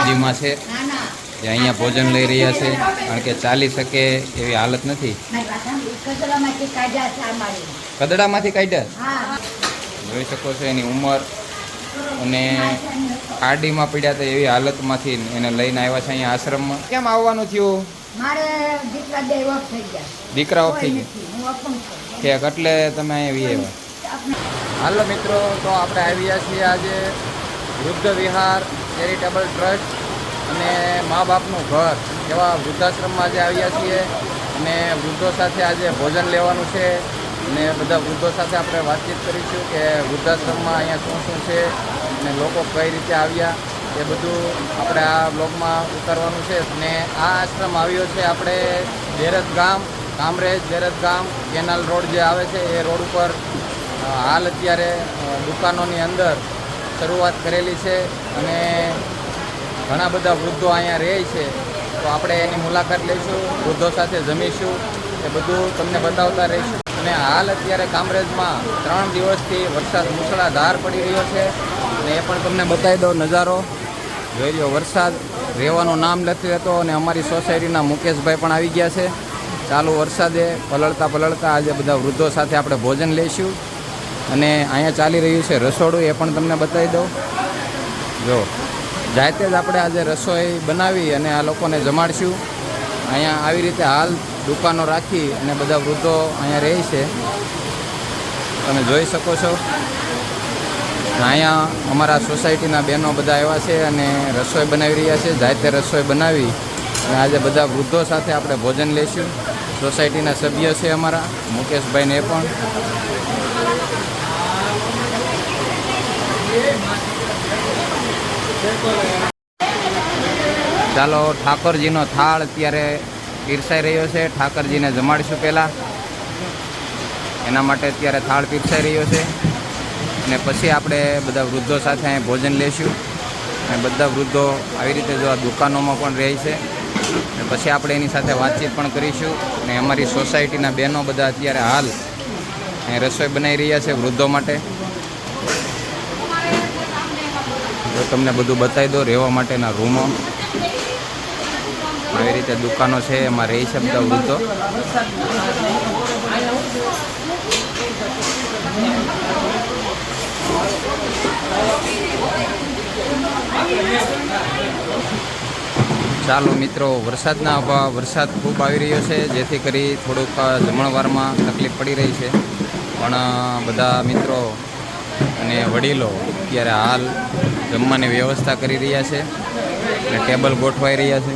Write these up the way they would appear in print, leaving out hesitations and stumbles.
દાદીમાં છે જે અહીંયા ભોજન લઈ રહ્યા છે, કારણ કે ચાલી શકે એવી હાલત નથી. કદડામાંથી કાઢ્યા જોઈ શકો છો એની ઉંમર, અને આડીમાં પડ્યા હતા એવી હાલતમાંથી એને લઈને આવ્યા છે અહીંયા આશ્રમમાં. કેમ આવવાનું થયું? મારે દીકરા 2 ઓફ થઈ ગયા. દીકરા ઓફ થઈ ગયા કે એટલે તમે અહીંયા આવ્યા. હાલો મિત્રો, તો આપણે આવ્યા છીએ આજે વૃદ્ધ વિહાર ચેરિટેબલ ટ્રસ્ટ અને મા બાપનું ઘર એવા વૃદ્ધાશ્રમમાં આજે આવ્યા છીએ, અને વૃદ્ધો સાથે આજે ભોજન લેવાનું છે, અને બધા વૃદ્ધો સાથે આપણે વાતચીત કરીશું કે વૃદ્ધાશ્રમમાં અહીંયા શું શું છે અને લોકો કઈ રીતે આવ્યા એ બધું આપણે આ બ્લોગમાં ઉતારવાનું છે. અને આ આશ્રમ આવ્યો છે આપણે બેરજ ગામ, કામરેજ બેરજ ગામ કેનાલ રોડ જે આવે છે એ રોડ ઉપર હાલ અત્યારે દુકાનોની અંદર શરૂઆત કરેલી છે, અને ઘણા બધા વૃદ્ધો અહીંયા રહે છે. તો આપણે એની મુલાકાત લઈશું, વૃદ્ધો સાથે જમીશું, એ બધું તમને બતાવતા રહીશું. અને હાલ અત્યારે કામરેજમાં 3 દિવસથી વરસાદ મુશળધાર પડી રહ્યો છે, અને એ પણ તમને બતાવી દો નજારો જોઈ રહ્યો. વરસાદ રહેવાનું નામ નથી લેતો, અને અમારી સોસાયટીના મુકેશભાઈ પણ આવી ગયા છે. ચાલુ વરસાદે પલળતા આજે બધા વૃદ્ધો સાથે આપણે ભોજન લઈશું, અને અહીંયા ચાલી રહ્યું છે રસોડું, એ પણ તમને બતાવી દઉં. જો જાતે જ આપણે આજે રસોઈ બનાવી અને આ લોકોને જમાડશું. અહીંયા આવી રીતે હાલ દુકાનો રાખી અને બધા વૃદ્ધો અહીંયા રહે છે, તમે જોઈ શકો છો. અહીંયા અમારા સોસાયટીના બહેનો બધા આવ્યા છે અને રસોઈ બનાવી રહ્યા છે. જાતે રસોઈ બનાવી અને આજે બધા વૃદ્ધો સાથે આપણે ભોજન લઈશું. સોસાયટીના સભ્ય છે અમારા મુકેશભાઈને એ પણ. ચાલો, ઠાકોરજીનો થાળ અત્યારે પીરસાઈ રહ્યો છે. ઠાકરજીને જમાડીશું પહેલાં, એના માટે અત્યારે થાળ પીરસાઈ રહ્યો છે, અને પછી આપણે બધા વૃદ્ધો સાથે અહીં ભોજન લઈશું. અને બધા વૃદ્ધો આવી રીતે જો આ દુકાનોમાં પણ રહે છે, અને પછી આપણે એની સાથે વાતચીત પણ કરીશું. અને અમારી સોસાયટીના બહેનો બધા અત્યારે હાલ અહીં રસોઈ બનાવી રહ્યા છે વૃદ્ધો માટે. તો તમને બધું બતાવી દો. રહેવા માટેના રૂમો, આવી રીતે દુકાનો છે, એમાં રહી છે બધા વૃદ્ધો. ચાલો મિત્રો, વરસાદના અભાવ, વરસાદ ખૂબ આવી રહ્યો છે, જેથી કરી થોડુંક જમણવારમાં તકલીફ પડી રહી છે. પણ બધા મિત્રો અને વડીલો અત્યારે હાલ જમવાની વ્યવસ્થા કરી રહ્યા છે, અને ટેબલ ગોઠવાઈ રહ્યા છે,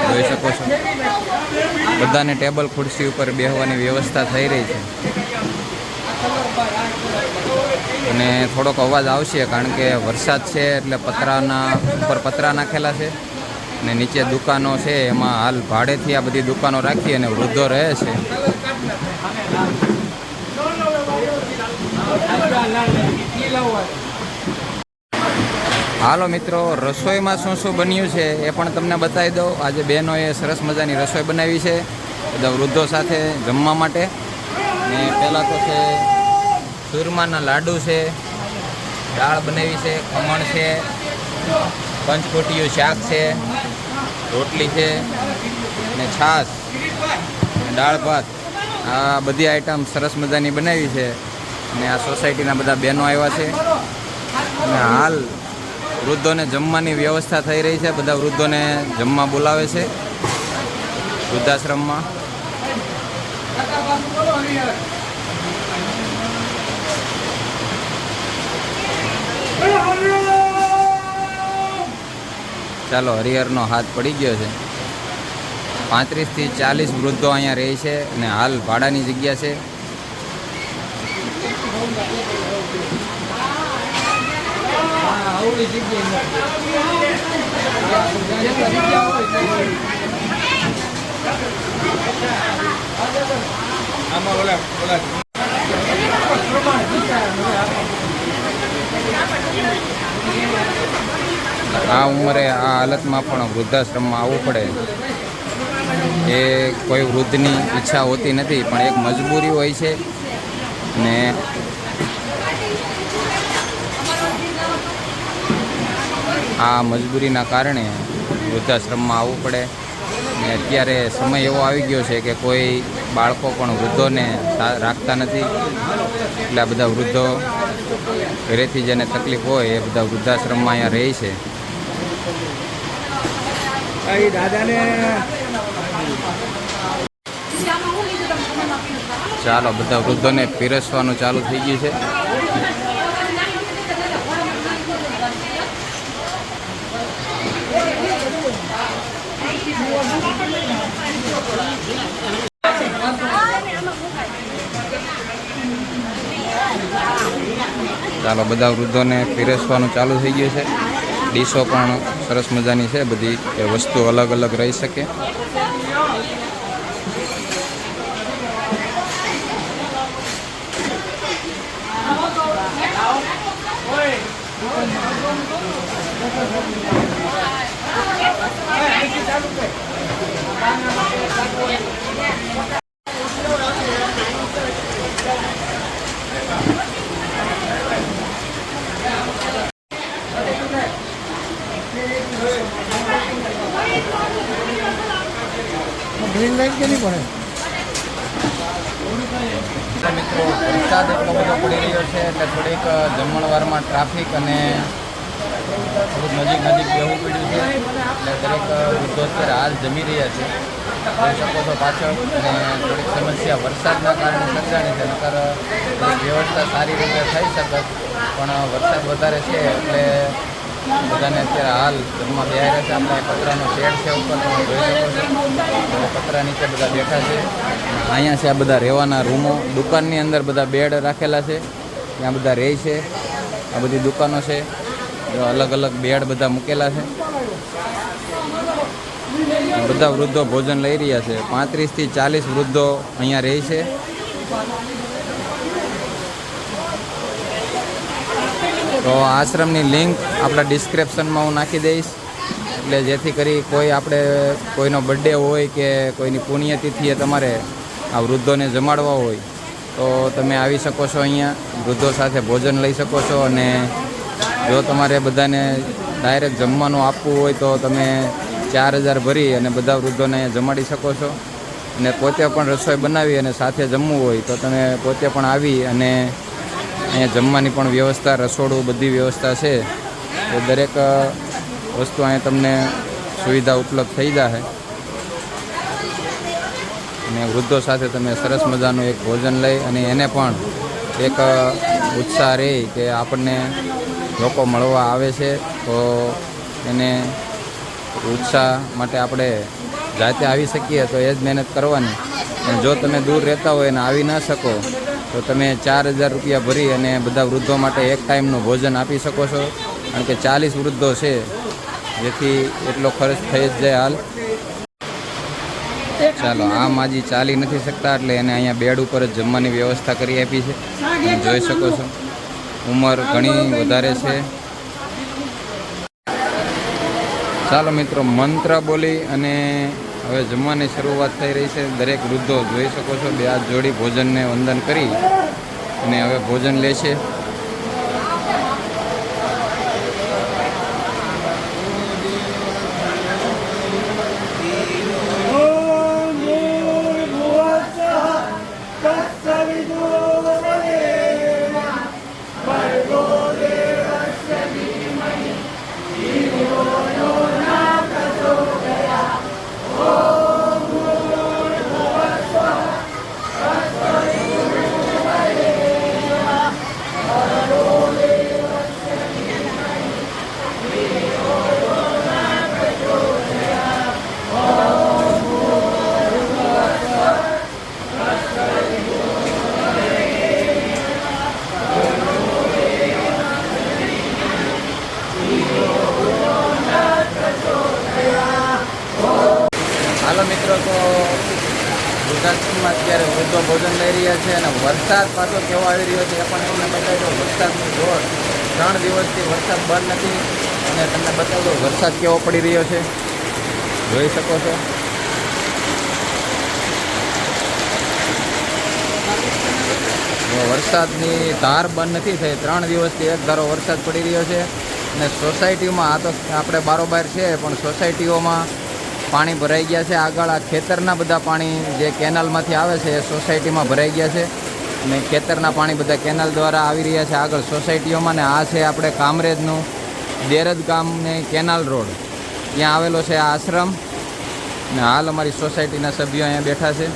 જોઈ શકો છો. બધાને ટેબલ ખુરશી ઉપર બેસવાની વ્યવસ્થા થઈ રહી છે. અને થોડોક અવાજ આવશે કારણ કે વરસાદ છે, એટલે પતરાના ઉપર પતરા નાખેલા છે, અને નીચે દુકાનો છે, એમાં હાલ ભાડેથી આ બધી દુકાનો રાખી અને વૃદ્ધો રહે છે. હાલો મિત્રો, રસોઈમાં શું શું બન્યું છે એ પણ તમને બતાવી દઉં. આજે બહેનોએ સરસ મજાની રસોઈ બનાવી છે બધા વૃદ્ધો સાથે જમવા માટે. અને પહેલાં તો છે ચૂરમાના લાડુ છે, દાળ બનાવી છે, ખમણ છે, પંચકોટિયું શાક છે, રોટલી છે, અને છાશ, દાળ ભાત, આ બધી આઈટમ સરસ મજાની બનાવી છે. અને આ સોસાયટીના બધા બહેનો આવ્યા છે, અને હાલ વૃદ્ધોને જમવાની વ્યવસ્થા થઈ રહી છે. બધા વૃદ્ધોને જમવા બોલાવે છે વૃદ્ધાશ્રમમાં. ચાલો, હરિહરનો હાથ પડી ગયો છે. 35 થી 40 વૃદ્ધો અહીંયા રહે છે, અને હાલ ભાડાની જગ્યા છે. આ ઉંમરે આ હાલતમાં પણ વૃદ્ધાશ્રમમાં આવવું પડે એ કોઈ વૃદ્ધની ઈચ્છા હોતી નથી, પણ એક મજબૂરી હોય છે. અને આ મજબૂરીના કારણે વૃદ્ધાશ્રમમાં આવવું પડે. અને અત્યારે સમય એવો આવી ગયો છે કે કોઈ બાળકો પણ વૃદ્ધોને રાખતા નથી. એટલે આ બધા વૃદ્ધો ઘરેથી જેને તકલીફ હોય એ બધા વૃદ્ધાશ્રમમાં અહીંયા રહે છે. ચાલો બધા વૃદ્ધોને પીરસવાનું ચાલુ થઈ ગયું છે. ચાલો બધા વૃદ્ધોને પીરસવાનું ચાલુ થઈ ગયું છે. ડીશો પણ સરસ મજાની છે, બધી એ વસ્તુ અલગ અલગ રહી શકે. ગ્રીન લાઈટ કે નહીં પડે? મિત્રો વરસાદ એટલો બધો પડી રહ્યો છે એટલે થોડીક જમણવારમાં ટ્રાફિક અને થોડુંક નજીક બેહવું પડ્યું છે. એટલે દરેક વૃદ્ધો અત્યારે હાલ જમી રહ્યા છે, જોઈ શકો છો પાછળ. અને થોડીક સમસ્યા વરસાદના કારણે સર્જાણી છે, નકર વ્યવસ્થા સારી રીતે થઈ શકે. પણ વરસાદ વધારે છે એટલે બધાને અત્યારે હાલ જમવા બેહાર્યા છે. આપણે પતરાનો શેડ છે ઉપર, તમે જોઈ શકો છો. પતરા નીચે બધા બેઠા છે. અહીંયા છે આ બધા રહેવાના રૂમો. દુકાનની અંદર બધા બેડ રાખેલા છે, ત્યાં બધા રહે છે. આ બધી દુકાનો છે, અલગ અલગ બેડ બધા મૂકેલા છે. બધા વૃદ્ધો ભોજન લઈ રહ્યા છે. 35 થી 40 વૃદ્ધો અહીંયા રહે છે. તો આશ્રમની લિંક આપણા ડિસ્ક્રિપ્શનમાં હું નાખી દઈશ, એટલે જેથી કરી કોઈનો બર્થડે હોય કે કોઈની પુણ્યતિથિએ તમારે આ વૃદ્ધોને જમાડવા હોય તો તમે આવી શકો છો. અહીંયા વૃદ્ધો સાથે ભોજન લઈ શકો છો. અને જો તમારે બધાને ડાયરેક્ટ જમવાનું આપવું હોય તો તમે 4000 ભરી અને બધા વૃદ્ધોને જમાડી શકો છો. અને પોતે પણ રસોઈ બનાવી અને સાથે જમવું હોય તો તમે પોતે પણ આવી અને અહીંયા જમવાની પણ વ્યવસ્થા, રસોડું, બધી વ્યવસ્થા છે. તો દરેક વસ્તુ અહીંયા તમને સુવિધા ઉપલબ્ધ થઈ જશે. અને વૃદ્ધો સાથે તમે સરસ મજાનું એક ભોજન લઈ અને એને પણ એક ઉત્સાહ રહે કે આપણને લોકો મળવા આવે છે, તો એને ઉત્સાહ માટે આપણે જાતે આવી શકીએ તો એ જ મહેનત કરવાની. અને જો તમે દૂર રહેતા હોય અને આવી ન શકો તો તમે 4000 રૂપિયા ભરી અને બધા વૃદ્ધો માટે એક ટાઈમનું ભોજન આપી શકો છો. કારણ કે 40 વૃદ્ધો છે, જેથી એટલો ખર્ચ થઈ જ જાય હાલ. ચાલો, આ માજી ચાલી નથી શકતા એટલે એને અહીંયા બેડ ઉપર જ જમવાની વ્યવસ્થા કરી આપી છે. તમે જોઈ શકો છો, ઉંમર ઘણી વધારે છે. ચાલો મિત્રો, મંત્ર બોલી અને હવે જમવાની શરૂઆત થઈ રહી છે. દરેક વૃદ્ધો જોઈ શકો છો 2 હાથ જોડી ભોજનને વંદન કરી અને હવે ભોજન લે છે. હાલો મિત્રો, તો ગુજરાતમાં અત્યારે વૃદ્ધો ભોજન લઈ રહ્યા છે અને વરસાદ પાછો કેવો આવી રહ્યો છે એ પણ તમને બતાવી દો. વરસાદનું જોર 3 દિવસથી વરસાદ બંધ નથી અને તમને બતાવી દો વરસાદ કેવો પડી રહ્યો છે, જોઈ શકો છો. વરસાદની ધાર બંધ નથી થઈ. 3 દિવસથી એક ધારો વરસાદ પડી રહ્યો છે અને સોસાયટીમાં આ તો આપણે બારોબાર છે, પણ સોસાયટીઓમાં પાણી ભરાઈ ગયા છે. આગળ આ ખેતરના બધા પાણી જે કેનાલમાંથી આવે છે એ સોસાયટીમાં ભરાઈ ગયા છે, અને ખેતરના પાણી બધા કેનાલ દ્વારા આવી રહ્યા છે આગળ સોસાયટીઓમાં. ને આ છે આપણે કામરેજનું દેરદ ગામને કેનાલ રોડ, ત્યાં આવેલો છે આ આશ્રમ. ને હાલ અમારી સોસાયટીના સભ્યો અહીંયા બેઠા છે,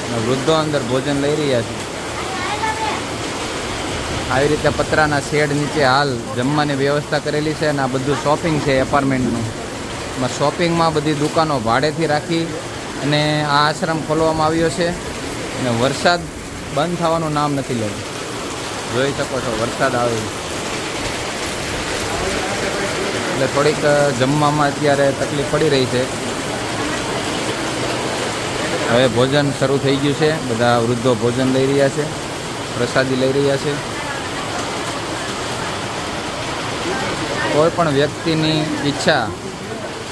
અને વૃદ્ધો અંદર ભોજન લઈ રહ્યા છે. આવી રીતે પતરાના શેડ નીચે હાલ જમવાની વ્યવસ્થા કરેલી છે. અને આ બધું શોપિંગ છે એપાર્ટમેન્ટનું. એમાં શોપિંગમાં બધી દુકાનો ભાડેથી રાખી અને આ આશ્રમ ખોલવામાં આવ્યો છે. અને વરસાદ બંધ થવાનું નામ નથી લેતું. જોઈ શકો છો વરસાદ આવે એટલે થોડીક જમવામાં અત્યારે તકલીફ પડી રહી છે. હવે ભોજન શરૂ થઈ ગયું છે. બધા વૃદ્ધો ભોજન લઈ રહ્યા છે, પ્રસાદી લઈ રહ્યા છે. કોઈ પણ વ્યક્તિની ઈચ્છા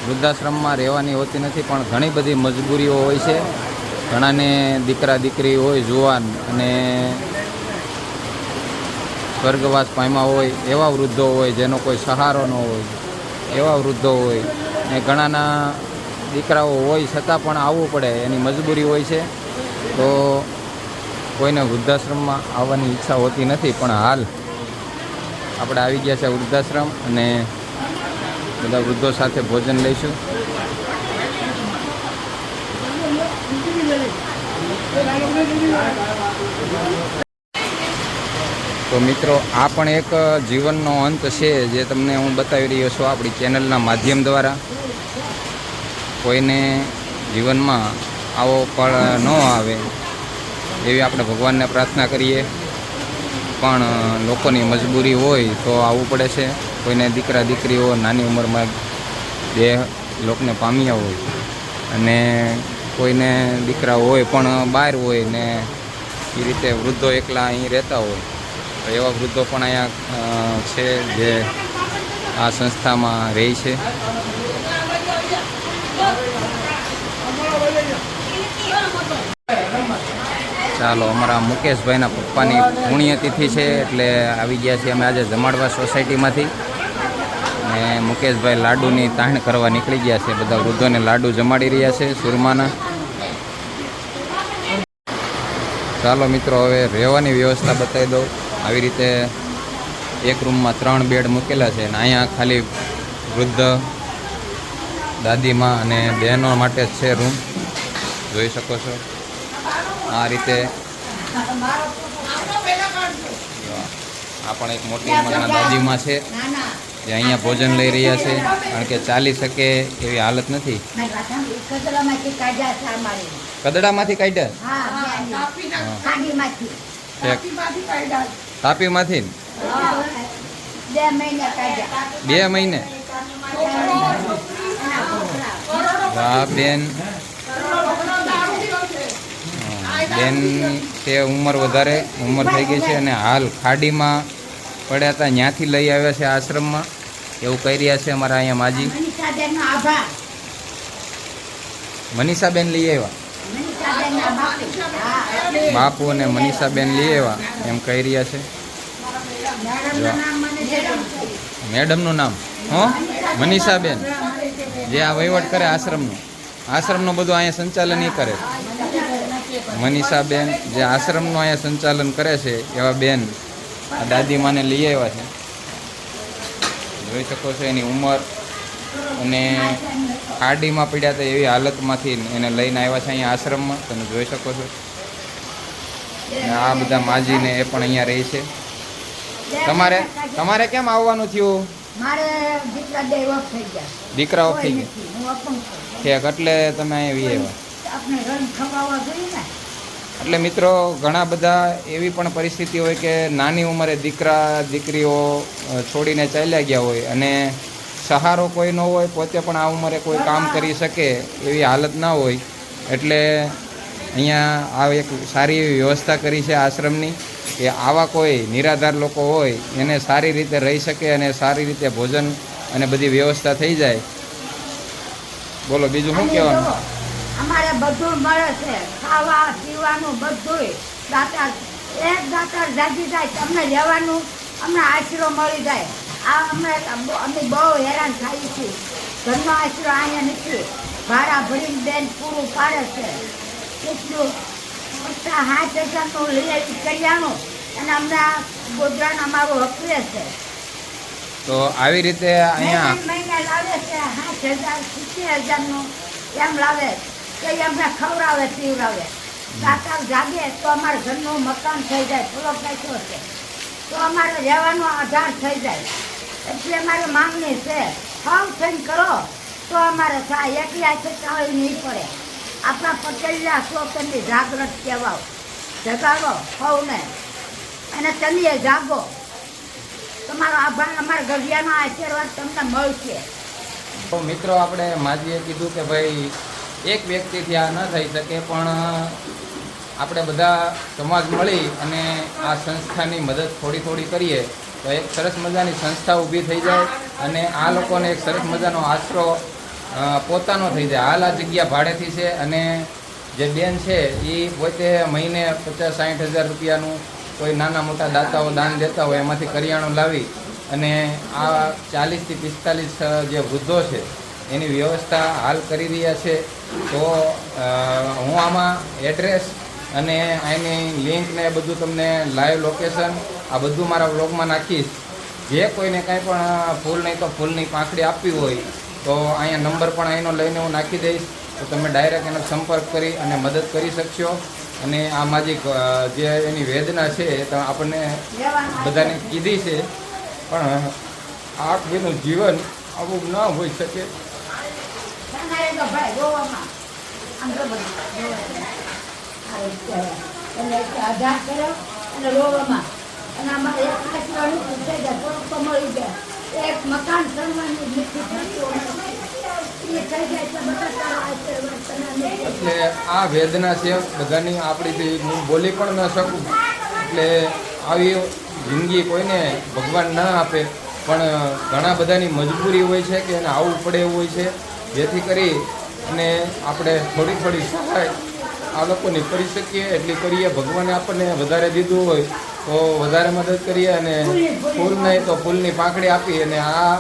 વૃદ્ધાશ્રમમાં રહેવાની હોતી નથી, પણ ઘણી બધી મજબૂરીઓ હોય છે. ઘણાને દીકરા દીકરી હોય જુવાન અને સ્વર્ગવાસ પામ્યા હોય એવા વૃદ્ધો હોય, જેનો કોઈ સહારો ન હોય એવા વૃદ્ધો હોય, ને ઘણાના દીકરાઓ હોય છતાં પણ આવવું પડે, એની મજબૂરી હોય છે. તો કોઈને વૃદ્ધાશ્રમમાં આવવાની ઈચ્છા હોતી નથી, પણ હાલ આપણે આવી ગયા છે વૃદ્ધાશ્રમ, અને બધા વૃદ્ધો સાથે ભોજન લઈશું. તો મિત્રો, આ પણ એક જીવનનો અંત છે જે તમને હું બતાવી રહ્યો છું આપણી ચેનલના માધ્યમ દ્વારા. કોઈને જીવનમાં આવો પળ ન આવે એવી આપણે ભગવાનને પ્રાર્થના કરીએ, પણ લોકોની મજબૂરી હોય તો આવવું પડે છે. કોઈને દીકરા દીકરીઓ નાની ઉંમરમાં બે લોકોને પામ્યા હોય, અને કોઈને દીકરા હોય પણ બહાર હોય, ને એ રીતે વૃદ્ધો એકલા અહીં રહેતા હોય, તો એવા વૃદ્ધો પણ અહીંયા છે જે આ સંસ્થામાં રહે છે. ચાલો, અમારા મુકેશભાઈના પપ્પાની પુણ્યતિથિ છે એટલે આવી ગયા છીએ અમે આજે જમાડવા સોસાયટીમાંથી. ને મુકેશભાઈ લાડુની તાણ કરવા નીકળી ગયા છે. બધા વૃદ્ધોને લાડુ જમાડી રહ્યા છે સુરમાના. ચાલો મિત્રો, હવે રહેવાની વ્યવસ્થા બતાવી દઉં. આવી રીતે એક રૂમમાં 3 બેડ મૂકેલા છે, અને અહીંયા ખાલી વૃદ્ધ દાદીમાં અને બહેનો માટે જ છે રૂમ. જોઈ શકો છો આ રીતે. આ પણ એક મોટી ઉંમરના દાદીમાં છે જે અહીંયા ભોજન લઈ રહ્યા છે, કારણ કે ચાલી શકે એવી હાલત નથી. કદડામાંથી કાઢ્યા? તાપીમાંથી 2 મહિને? વાહ બેન, બેન તે ઉંમર થઈ ગઈ છે, અને હાલ ખાડીમાં પડ્યા હતા, ત્યાંથી લઈ આવ્યા છે આશ્રમમાં, એવું કહી રહ્યા છે અમારા અહીંયા માજી. મનીષાબેન લઈ આવ્યા, બાપુ અને મનીષાબેન લઈ આવ્યા એમ કહી રહ્યા છે. મેડમનું નામ મનીષાબેન, જે આ વહીવટ કરે આશ્રમનું બધું અહીંયા સંચાલન એ કરે. મનીષાબેન જે આશ્રમનું અહીંયા સંચાલન કરે છે એવા બેન આ દાદીમાને લઈ આવ્યા છે. જોઈ શકો છો એની ઉંમર, અને ખાડીમાં પડ્યા હતા એવી હાલતમાંથી એને લઈને આવ્યા છે અહીંયા આશ્રમમાં, તમે જોઈ શકો છો. અને આ બધા માજીને એ પણ અહીંયા રહે છે. તમારે કેમ આવવાનું થયું? દીકરા ઓફ થઈ ગયા એટલે તમે અહીંયા આવ્યા. એટલે મિત્રો, ઘણા બધા એવી પણ પરિસ્થિતિ હોય કે નાની ઉંમરે દીકરા દીકરીઓ છોડીને ચાલ્યા ગયા હોય, અને સહારો કોઈ ન હોય, પોતે પણ આ ઉંમરે કોઈ કામ કરી શકે એવી હાલત ના હોય, એટલે અહીંયા આ એક સારી એવી વ્યવસ્થા કરી છે આશ્રમની, કે આવા કોઈ નિરાધાર લોકો હોય એને સારી રીતે રહી શકે અને સારી રીતે ભોજન અને બધી વ્યવસ્થા થઈ જાય. બોલો બીજું શું કહેવાનું? અમારે બધું મળે છે, ખાવા પીવાનું બધું. દાતાર જાગી જાય, તમને રહેવાનું અમને આશરો મળી જાય. આ અમે બહુ હેરાન થાય છે. ઘરનો આશરો અહીંયા નથી. ભાડા ભરીને બેન પૂરું પાડે છે. એટલું 7,000 લઈ આવી કરિયાણું અને હમણાં ગોધરાનું અમારું હકવે છે. તો આવી રીતે અહીંયા મહિને લાવે છે 7,000 70,000 એમ લાવે તો એમને ખવડાવે પીવડાવે. સાકાર જાગે તો અમારે ઘરનું મકાન થઈ જાય. પૂરો પૈસો છે તો અમારે રહેવાનો આધાર થઈ જાય. એટલે અમારે માંગણી છે ફોર્મ થઈને કરો તો અમારે થાય. એકલી આખે ચાલી નહીં પડે. આપણા પટેલના શોકની જાગૃત કહેવાઓ. જગાડો સૌને અને તમે જાગો. તમારો આભાર. અમારા ગઢિયાનો આશીર્વાદ તમને મળશે. તો મિત્રો આપણે માજીએ કીધું કે ભાઈ એક વ્યક્તિથી આ ન થઈ શકે, પણ આપણે બધા સમાજ મળી અને આ સંસ્થાની મદદ થોડી થોડી કરીએ તો એક સરસ મજાની સંસ્થા ઊભી થઈ જાય અને આ લોકોને એક સરસ મજાનો આશરો પોતાનો થઈ જાય. હાલ આ જગ્યા ભાડેથી છે અને જે બેન છે એ પોતે મહિને 50-60 હજાર રૂપિયાનું કોઈ નાના મોટા દાતાઓ દાન દેતા હોય એમાંથી કરિયાણું લાવી અને આ 40થી 45 જે વૃદ્ધો છે એની વ્યવસ્થા હાલ કરી રહ્યા છે. તો હું આમાં એડ્રેસ અને એની લિંક ને બધું તમને લાઈવ લોકેશન આ બધું મારા બ્લોગમાં નાખીશ. જે કોઈને કાંઈ પણ ફૂલ નહીં તો ફૂલની પાંખડી આપવી હોય તો અહીંયા નંબર પણ એનો લઈને હું નાખી દઈશ. તો તમે ડાયરેક્ટ એનો સંપર્ક કરી અને મદદ કરી શકશો. અને આ માજી જે એની વેદના છે એ તો આપણને બધાને કીધી છે, પણ આ કોઈનું જીવન આવું ન હોઈ શકે. આધાર કરો અને રોવામાં અને અમારે એક આશીર્વાદ થઈ જાય. થોડુંક તો મળી જાય. એક મકાન કરવાની નથી થતું. એ થઈ જાય તો બધા તારા આશીર્વાદ તમે. એટલે આ વેદના છે બધાની, આપણીથી હું બોલી પણ ન શકું. એટલે આવી જિંદગી કોઈને ભગવાન ના આપે, પણ ઘણા બધાની મજબૂરી હોય છે કે એને આવવું પડે એવું હોય છે. જેથી કરી અને આપણે થોડી થોડી સહાય આ લોકોની કરી શકીએ એટલી કરીએ. ભગવાને આપણને વધારે દીધું હોય તો વધારે મદદ કરીએ અને ફૂલ નહીં તો ફૂલની પાંખડી આપી. અને આ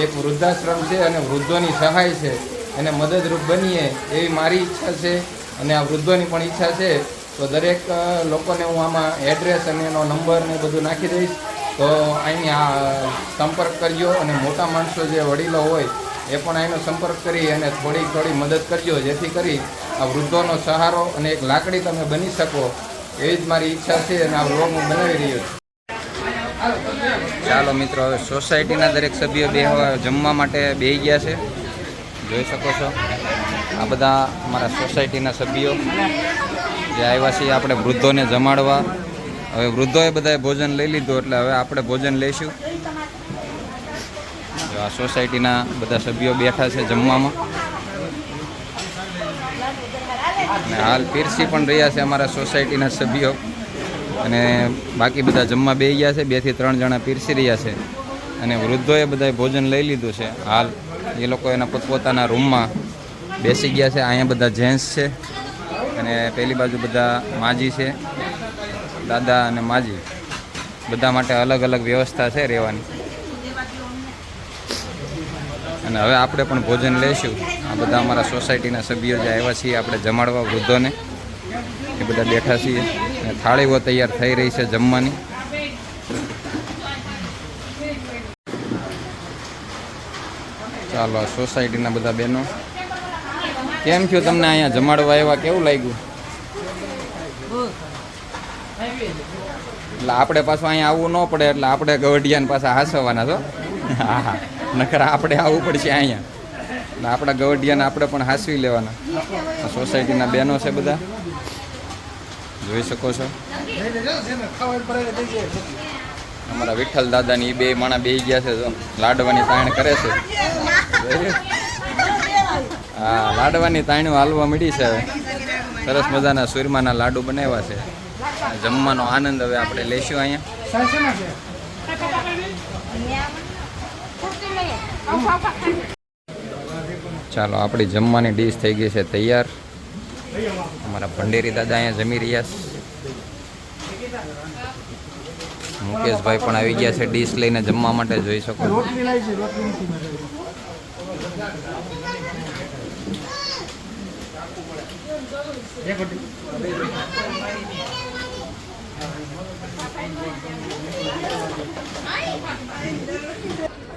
એક વૃદ્ધાશ્રમ છે અને વૃદ્ધોની સહાય છે, એને મદદરૂપ બનીએ એવી મારી ઈચ્છા છે અને આ વૃદ્ધોની પણ ઈચ્છા છે. તો દરેક લોકોને હું આમાં એડ્રેસ અને એનો નંબર ને બધું નાખી દઈશ. તો અહીંયા સંપર્ક કરજો અને મોટા માણસો જે વડીલો હોય એ પણ અહીંનો સંપર્ક કરી અને થોડી મદદ કરજો, જેથી કરી આ વૃદ્ધોનો સહારો અને એક લાકડી તમે બની શકો. એવી જ મારી ઈચ્છા છે અને આ વ્લોગ હું બનાવી રહ્યો છું. ચાલો મિત્રો, હવે સોસાયટીના દરેક સભ્યો જમવા માટે બેસી ગયા છે. જોઈ શકો છો આ બધા અમારા સોસાયટીના સભ્યો જે આવ્યા છીએ આપણે વૃદ્ધોને જમાડવા. હવે વૃદ્ધોએ બધાએ ભોજન લઈ લીધું એટલે હવે આપણે ભોજન લઈશું. આ સોસાયટીના બધા સભ્યો બેઠા છે જમવામાં અને હાલ પીરસી પણ રહ્યા છે અમારા સોસાયટીના સભ્યો. અને બાકી બધા જમવા બેસી ગયા છે. 2 થી 3 જણા પીરસી રહ્યા છે અને વૃદ્ધોએ બધાએ ભોજન લઈ લીધું છે. હાલ એ લોકો એના પોતપોતાના રૂમમાં બેસી ગયા છે. અહીંયા બધા જેન્ટ્સ છે અને પેલી બાજુ બધા માજી છે, દાદા અને માજી. બધા માટે અલગ અલગ વ્યવસ્થા છે રહેવાની. અને હવે આપણે પણ ભોજન લઈશું. આ બધા અમારા સોસાયટીના સભ્યો જે આવ્યા છીએ આપણે જમાડવા વૃદ્ધોને, એ બધા બેઠા છીએ અને થાળીઓ તૈયાર થઈ રહી છે જમવાની. ચાલો, આ સોસાયટીના બધા બહેનો, કેમ થયું તમને અહીંયા જમાડવા આવ્યા? કેવું લાગ્યું? એટલે આપણે પાછું અહીંયા આવવું ન પડે એટલે આપણે ગવડિયાને પાછા હાંસવાના છો. હા હા, નકર આપણે આવવું પડશે અહીંયા. એટલે આપણા ગવડિયાને આપણે પણ હાંસવી લેવાના. સોસાયટીના બહેનો છે બધા, જોઈ શકો છો. અમારા વિઠ્ઠલ દાદાની એ 2 માણા બેસી ગયા છે, લાડવાની તાણ કરે છે. હા, લાડવાની તાણું હાલવા મળી છે. હવે સરસ મજાના સુરમાના લાડુ બનાવ્યા છે. જમવાનો આનંદ હવે આપણે લઈશું અહીંયા. ચાલો, આપણી જમવાની ડીશ થઈ ગઈ છે તૈયાર. અમારા ભંડેરી દાદા અહીંયા જમી રહ્યા છે મુકેશભાઈ પણ આવી ગયા છે ડીશ લઈને જમવા માટે, જોઈ શકો છો. રોટલી લાવી છે, રોટલી નથી મળે.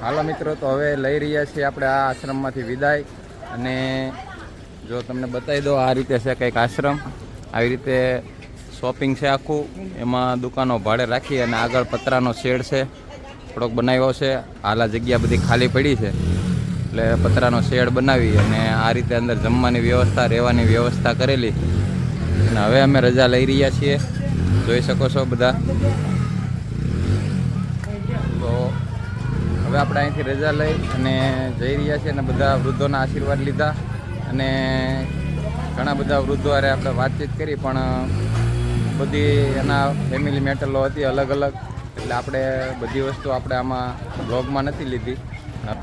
હાલો મિત્રો, તો હવે લઈ રહ્યા છીએ આપણે આ આશ્રમમાંથી વિદાય. અને જો તમને બતાવી દો, આ રીતે છે કંઈક આશ્રમ. આવી રીતે શોપિંગ છે આખું, એમાં દુકાનો ભાડે રાખી અને આગળ પતરાનો શેડ છે થોડોક બનાવ્યો છે. હાલ આ જગ્યા બધી ખાલી પડી છે એટલે પતરાનો શેડ બનાવી અને આ રીતે અંદર જમવાની વ્યવસ્થા, રહેવાની વ્યવસ્થા કરેલી. અને હવે અમે રજા લઈ રહ્યા છીએ, જોઈ શકો છો બધા. તો હવે આપણે અહીંથી રજા લઈ અને જઈ રહ્યા છીએ અને બધા વૃદ્ધોના આશીર્વાદ લીધા. અને ઘણા બધા વૃદ્ધો હારે આપણે વાતચીત કરી, પણ બધી એના ફેમિલી મેટરો હતી અલગ અલગ, એટલે આપણે બધી વસ્તુ આપણે આમાં બ્લોગમાં નથી લીધી.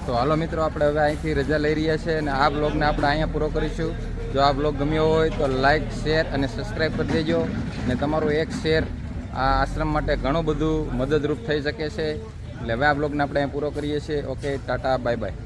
તો હાલો મિત્રો, આપણે હવે અહીંથી રજા લઈ રહ્યા છીએ અને આ બ્લોગને આપણે અહીંયા પૂરો કરીશું. જો આ બ્લોગ ગમ્યો હોય તો લાઇક, શેર અને સબસ્ક્રાઈબ કરી દેજો. અને તમારું એક શેર આ આશ્રમ માટે ઘણું બધું મદદરૂપ થઈ શકે છે. એટલે હવે આ બ્લોગને આપણે અહીંયા પૂરો કરીએ છીએ. Okay, Tata, bye bye.